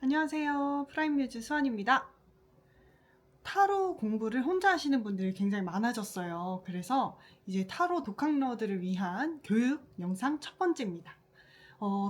안녕하세요. 프라임뮤즈 수환입니다. 타로 공부를 혼자 하시는 분들이 굉장히 많아졌어요. 그래서 이제 타로 독학러들을 위한 교육 영상 첫 번째입니다.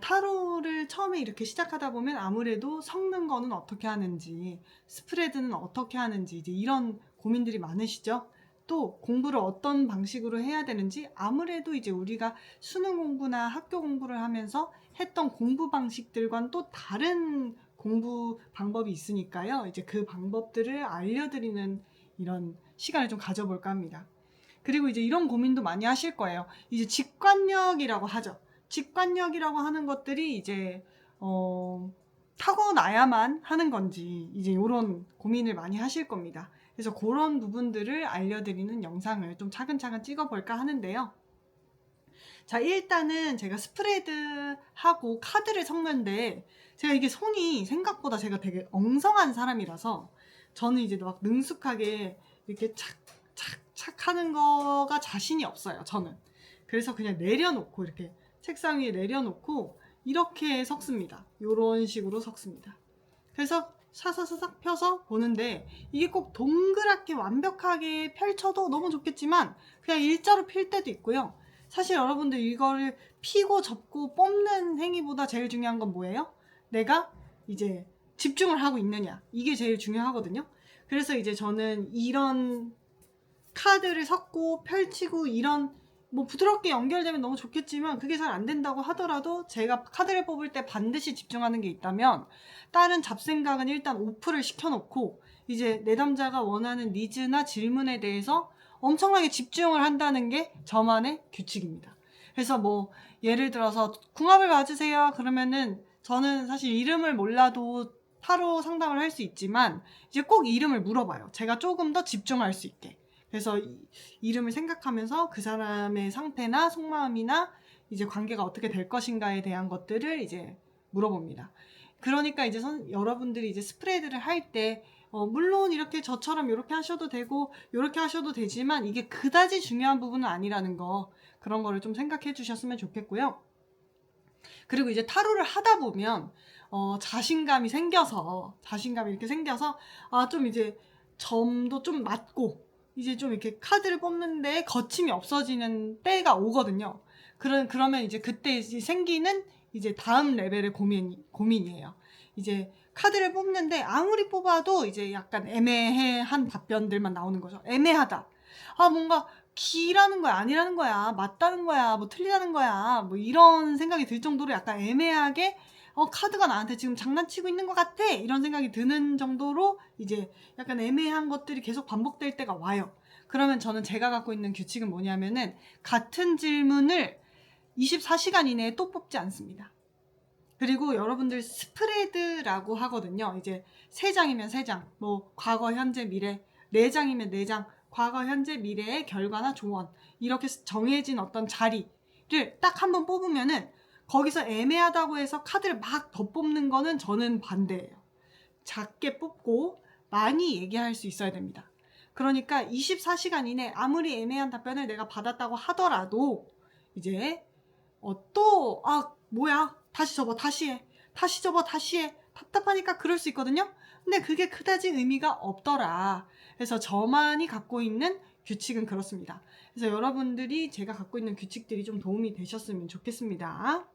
타로를 처음에 이렇게 시작하다 보면 아무래도 섞는 거는 어떻게 하는지, 스프레드는 어떻게 하는지 이제 이런 고민들이 많으시죠? 또 공부를 어떤 방식으로 해야 되는지 아무래도 이제 우리가 수능 공부나 학교 공부를 하면서 했던 공부 방식들과는 또 다른 공부 방법이 있으니까요. 이제 그 방법들을 알려드리는 이런 시간을 좀 가져볼까 합니다. 그리고 이제 이런 고민도 많이 하실 거예요. 이제 직관력이라고 하죠. 직관력이라고 하는 것들이 이제 타고나야만 하는 건지 이제 이런 고민을 많이 하실 겁니다. 그래서 그런 부분들을 알려드리는 영상을 좀 차근차근 찍어볼까 하는데요. 자, 일단은 제가 스프레드하고 카드를 섞는데 제가 이게 손이 생각보다 제가 되게 엉성한 사람이라서 저는 이제 막 능숙하게 이렇게 착착착 하는 거가 자신이 없어요, 저는. 그래서 그냥 내려놓고 이렇게 책상 위에 내려놓고 이렇게 섞습니다. 이런 식으로 섞습니다. 그래서 사사사삭 펴서 보는데 이게 꼭 동그랗게 완벽하게 펼쳐도 너무 좋겠지만 그냥 일자로 필 때도 있고요. 사실 여러분들 이거를 피고 접고 뽑는 행위보다 제일 중요한 건 뭐예요? 내가 이제 집중을 하고 있느냐, 이게 제일 중요하거든요. 그래서 이제 저는 이런 카드를 섞고 펼치고 이런 뭐 부드럽게 연결되면 너무 좋겠지만 그게 잘 안 된다고 하더라도 제가 카드를 뽑을 때 반드시 집중하는 게 있다면 다른 잡생각은 일단 오프를 시켜놓고 이제 내담자가 원하는 니즈나 질문에 대해서 엄청나게 집중을 한다는 게 저만의 규칙입니다. 그래서 뭐 예를 들어서 궁합을 봐주세요 그러면은 저는 사실 이름을 몰라도 타로 상담을 할 수 있지만 이제 꼭 이름을 물어봐요. 제가 조금 더 집중할 수 있게. 그래서 이름을 생각하면서 그 사람의 상태나 속마음이나 이제 관계가 어떻게 될 것인가에 대한 것들을 이제 물어봅니다. 그러니까 이제 여러분들이 이제 스프레드를 할 때 물론 이렇게 저처럼 이렇게 하셔도 되고 이렇게 하셔도 되지만 이게 그다지 중요한 부분은 아니라는 거, 그런 거를 좀 생각해 주셨으면 좋겠고요. 그리고 이제 타로를 하다 보면 자신감이 이렇게 생겨서 좀 이제 점도 좀 맞고 이제 좀 이렇게 카드를 뽑는데 거침이 없어지는 때가 오거든요. 그러면 이제 그때 이제 생기는 이제 다음 레벨의 고민이에요. 이제 카드를 뽑는데 아무리 뽑아도 이제 약간 애매한 답변들만 나오는 거죠. 애매하다. 뭔가 기라는 거야, 아니라는 거야, 맞다는 거야, 뭐 틀리다는 거야, 뭐 이런 생각이 들 정도로 약간 애매하게 카드가 나한테 지금 장난치고 있는 것 같아, 이런 생각이 드는 정도로 이제 약간 애매한 것들이 계속 반복될 때가 와요. 그러면 저는 제가 갖고 있는 규칙은 뭐냐면은 같은 질문을 24시간 이내에 또 뽑지 않습니다. 그리고 여러분들 스프레드라고 하거든요. 이제 3장이면 3장, 뭐 과거, 현재, 미래, 4장이면 4장, 과거, 현재, 미래의 결과나 조언, 이렇게 정해진 어떤 자리를 딱 한번 뽑으면은 거기서 애매하다고 해서 카드를 막 더 뽑는 거는 저는 반대예요. 작게 뽑고 많이 얘기할 수 있어야 됩니다. 그러니까 24시간 이내 아무리 애매한 답변을 내가 받았다고 하더라도 이제 뭐야, 다시 접어, 다시 해, 다시 접어, 다시 해, 답답하니까 그럴 수 있거든요. 근데 그게 그다지 의미가 없더라. 그래서 저만이 갖고 있는 규칙은 그렇습니다. 그래서 여러분들이 제가 갖고 있는 규칙들이 좀 도움이 되셨으면 좋겠습니다.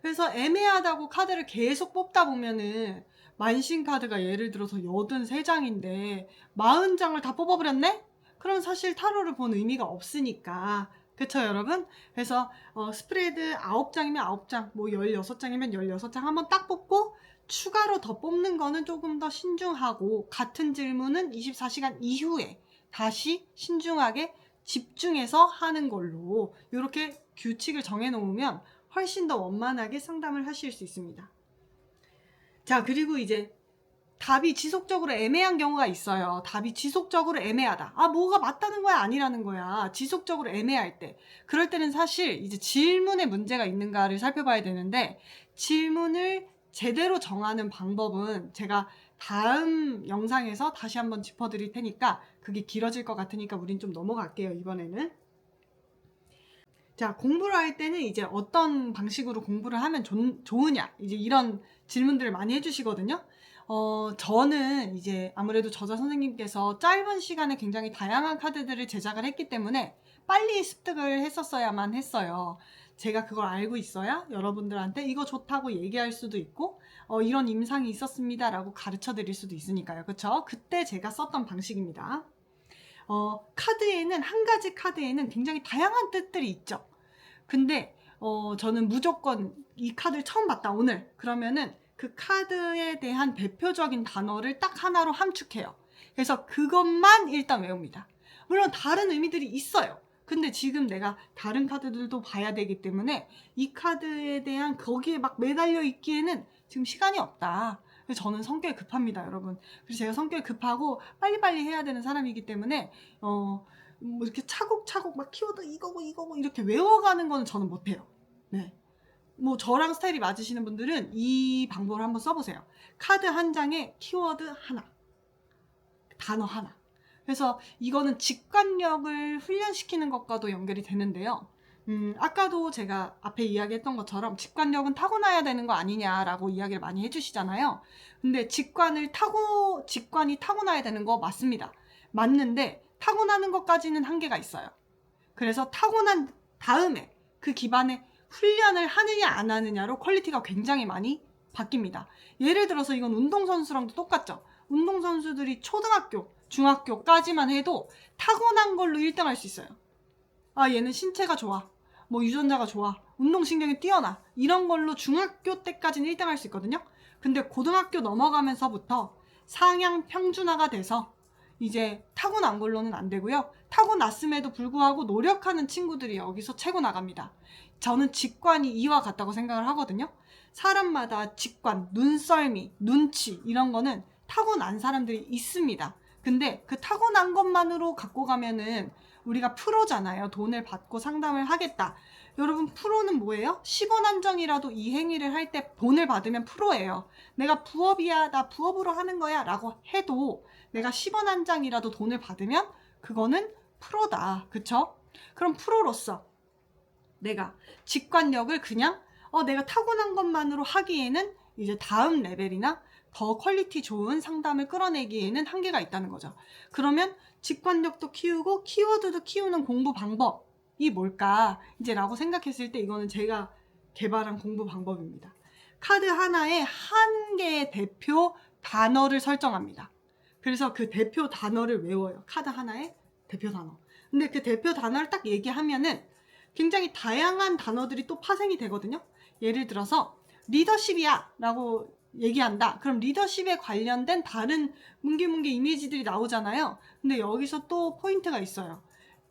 그래서 애매하다고 카드를 계속 뽑다 보면은 만신 카드가 예를 들어서 83장인데 40장을 다 뽑아버렸네? 그럼 사실 타로를 본 의미가 없으니까. 그쵸, 여러분? 그래서 스프레드 9장이면 9장, 뭐 16장이면 16장 한번 딱 뽑고 추가로 더 뽑는 거는 조금 더 신중하고, 같은 질문은 24시간 이후에 다시 신중하게 집중해서 하는 걸로 이렇게 규칙을 정해놓으면 훨씬 더 원만하게 상담을 하실 수 있습니다. 자, 그리고 이제 답이 지속적으로 애매한 경우가 있어요. 답이 지속적으로 애매하다. 뭐가 맞다는 거야, 아니라는 거야. 지속적으로 애매할 때. 그럴 때는 사실 이제 질문에 문제가 있는가를 살펴봐야 되는데, 질문을 제대로 정하는 방법은 제가 다음 영상에서 다시 한번 짚어드릴 테니까, 그게 길어질 것 같으니까 우린 좀 넘어갈게요, 이번에는. 자, 공부를 할 때는 이제 어떤 방식으로 공부를 하면 좋으냐, 이제 이런 질문들을 많이 해주시거든요. 저는 이제 아무래도 저자 선생님께서 짧은 시간에 굉장히 다양한 카드들을 제작을 했기 때문에 빨리 습득을 했었어야만 했어요. 제가 그걸 알고 있어야 여러분들한테 이거 좋다고 얘기할 수도 있고, 이런 임상이 있었습니다 라고 가르쳐 드릴 수도 있으니까요. 그쵸? 그때 제가 썼던 방식입니다. 카드에는, 한 가지 카드에는 굉장히 다양한 뜻들이 있죠. 근데 저는 무조건 이 카드를 처음 봤다 오늘 그러면은 그 카드에 대한 대표적인 단어를 딱 하나로 함축해요. 그래서 그것만 일단 외웁니다. 물론 다른 의미들이 있어요. 근데 지금 내가 다른 카드들도 봐야 되기 때문에 이 카드에 대한 거기에 막 매달려 있기에는 지금 시간이 없다. 그래서 저는 성격이 급합니다, 여러분. 그래서 제가 성격이 급하고 빨리빨리 해야 되는 사람이기 때문에 뭐 이렇게 차곡차곡 막 키워드 이거고 이렇게 외워가는 거는 저는 못해요. 네. 뭐 저랑 스타일이 맞으시는 분들은 이 방법을 한번 써보세요. 카드 한 장에 키워드 하나, 단어 하나. 그래서 이거는 직관력을 훈련시키는 것과도 연결이 되는데요. 아까도 제가 앞에 이야기했던 것처럼 직관력은 타고나야 되는 거 아니냐라고 이야기를 많이 해주시잖아요. 근데 직관이 타고나야 되는 거 맞습니다. 맞는데 타고나는 것까지는 한계가 있어요. 그래서 타고난 다음에 그 기반에 훈련을 하느냐 안 하느냐로 퀄리티가 굉장히 많이 바뀝니다. 예를 들어서 이건 운동선수랑도 똑같죠. 운동선수들이 초등학교, 중학교까지만 해도 타고난 걸로 1등 할 수 있어요. 아, 얘는 신체가 좋아, 뭐 유전자가 좋아, 운동신경이 뛰어나, 이런 걸로 중학교 때까지는 1등 할 수 있거든요. 근데 고등학교 넘어가면서부터 상향 평준화가 돼서 이제 타고난 걸로는 안 되고요. 타고났음에도 불구하고 노력하는 친구들이 여기서 채고 나갑니다. 저는 직관이 이와 같다고 생각을 하거든요. 사람마다 직관, 눈썰미, 눈치 이런 거는 타고난 사람들이 있습니다. 근데 그 타고난 것만으로 갖고 가면은 우리가 프로잖아요. 돈을 받고 상담을 하겠다. 여러분, 프로는 뭐예요? 10원 한정이라도 이 행위를 할 때 돈을 받으면 프로예요. 내가 부업이야, 나 부업으로 하는 거야 라고 해도 내가 10원 한 장이라도 돈을 받으면 그거는 프로다. 그쵸? 그럼 프로로서 내가 직관력을 그냥 내가 타고난 것만으로 하기에는 이제 다음 레벨이나 더 퀄리티 좋은 상담을 끌어내기에는 한계가 있다는 거죠. 그러면 직관력도 키우고 키워드도 키우는 공부 방법이 뭘까 이제 라고 생각했을 때 이거는 제가 개발한 공부 방법입니다. 카드 하나에 한 개의 대표 단어를 설정합니다. 그래서 그 대표 단어를 외워요. 카드 하나에 대표 단어. 근데 그 대표 단어를 딱 얘기하면은 굉장히 다양한 단어들이 또 파생이 되거든요. 예를 들어서 리더십이야 라고 얘기한다. 그럼 리더십에 관련된 다른 뭉게뭉게 이미지들이 나오잖아요. 근데 여기서 또 포인트가 있어요.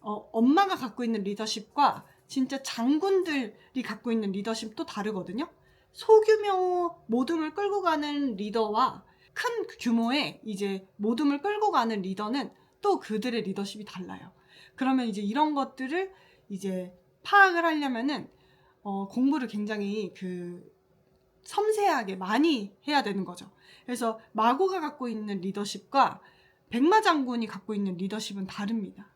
엄마가 갖고 있는 리더십과 진짜 장군들이 갖고 있는 리더십도 다르거든요. 소규모 모둠을 끌고 가는 리더와 큰 규모의 이제 모둠을 끌고 가는 리더는 또 그들의 리더십이 달라요. 그러면 이제 이런 것들을 이제 파악을 하려면은 공부를 굉장히 섬세하게 많이 해야 되는 거죠. 그래서 마고가 갖고 있는 리더십과 백마 장군이 갖고 있는 리더십은 다릅니다.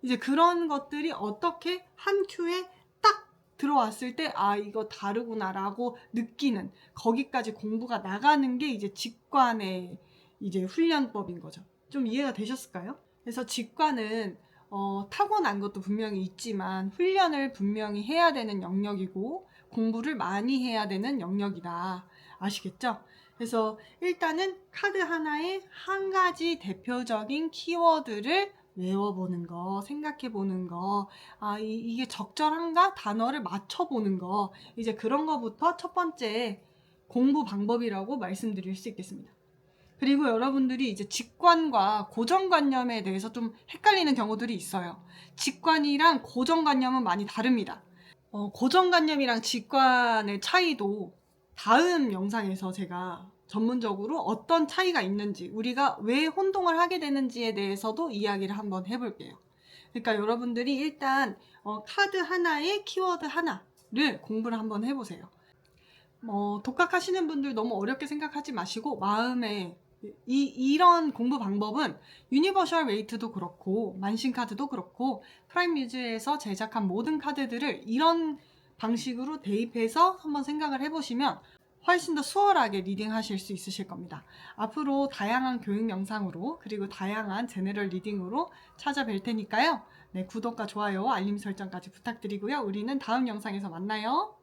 이제 그런 것들이 어떻게 한 큐에 딱 들어왔을 때 이거 다르구나라고 느끼는, 거기까지 공부가 나가는 게 이제 직관의 이제 훈련법인 거죠. 좀 이해가 되셨을까요? 그래서 직관은 타고난 것도 분명히 있지만 훈련을 분명히 해야 되는 영역이고 공부를 많이 해야 되는 영역이다. 아시겠죠? 그래서 일단은 카드 하나에 한 가지 대표적인 키워드를 외워보는 거, 생각해보는 거, 이게 적절한가? 단어를 맞춰보는 거, 이제 그런 거부터 첫 번째 공부 방법이라고 말씀드릴 수 있겠습니다. 그리고 여러분들이 이제 직관과 고정관념에 대해서 좀 헷갈리는 경우들이 있어요. 직관이랑 고정관념은 많이 다릅니다. 고정관념이랑 직관의 차이도 다음 영상에서 제가 전문적으로 어떤 차이가 있는지, 우리가 왜 혼동을 하게 되는지에 대해서도 이야기를 한번 해볼게요. 그러니까 여러분들이 일단 카드 하나에 키워드 하나를 공부를 한번 해보세요. 독학하시는 분들 너무 어렵게 생각하지 마시고 마음에 이런 공부 방법은 유니버셜 웨이트도 그렇고 만신 카드도 그렇고 프라임 뮤즈에서 제작한 모든 카드들을 이런 방식으로 대입해서 한번 생각을 해보시면 훨씬 더 수월하게 리딩 하실 수 있으실 겁니다. 앞으로 다양한 교육 영상으로 그리고 다양한 제너럴 리딩으로 찾아뵐 테니까요. 네, 구독과 좋아요, 알림 설정까지 부탁드리고요. 우리는 다음 영상에서 만나요.